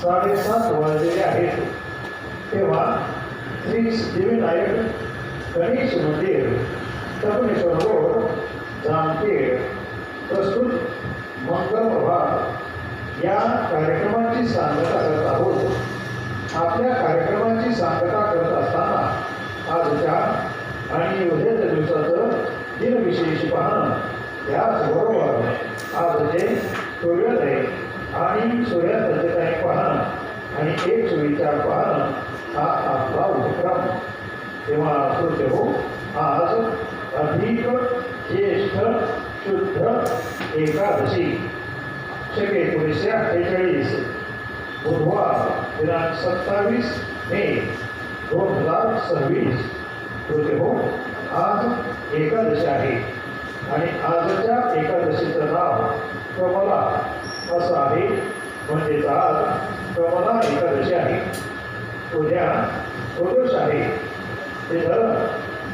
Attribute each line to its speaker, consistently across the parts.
Speaker 1: 7:30 वाजलेले आहेत तेव्हा श्री सिद्धिविनायक गणेश मंदिर तरुणेश्वर रोड जामखेड प्रस्तुत मंगल प्रभात या कार्यक्रमाची सांगता करत आहोत। आपल्या कार्यक्रमाची सांगता करत असताना आजच्या आणि उद्याच्या दिवसाचं दिनविशेष पाहणं, त्याचबरोबर आजचे सूर्योदय आणि सूर्यास्ताचे टाईम पाहणं आणि एक सुविचार पाहणं हा आपला उपक्रम। तेव्हा श्रोते हो, आज अधिक ज्येष्ठ शुद्ध एकादशी शके 1948 बुधवार दिनांक 27 मे 2026 श्रोते हो, आज एकादशी आहे आणि आजच्या एकादशीचं नाव कमला असं आहे, म्हणजेच आज कमला एकादशी आहे। उद्या प्रदोष आहे, ते झालं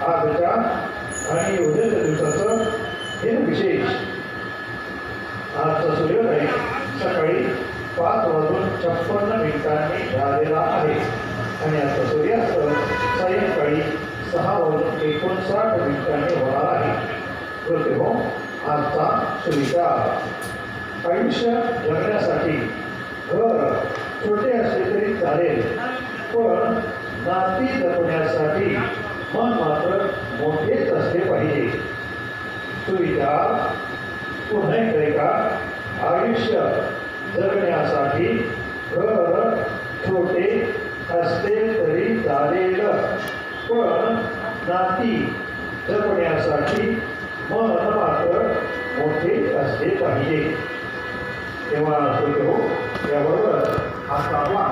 Speaker 1: आजच्या आणि उद्याच्या दिवसाचं दिनविशेष। आजचा सूर्योदय सकाळी 5:56 झालेला आहे आणि आजचा सूर्यास्त सायंकाळी 6:59 होणार आहे। श्रोते हो, आजचा सुविचार, आयुष्य जगण्यासाठी घर छोटे असले तरी चालेल, पण नाती जपण्यासाठी मन मात्र मोठेच असले पाहिजे। सुविचार पुन्हा एकदा, आयुष्य जगण्यासाठी घर छोटे असले तरी चालेल, पण नाती जपण्यासाठी मन मात्र मोठे असले पाहिजे। तेव्हा श्रोते हो, याबरोबर आता आपला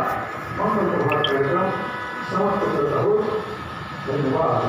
Speaker 1: मंगल प्रभात कार्यक्रम समाप्त करत आहोत। धन्यवाद।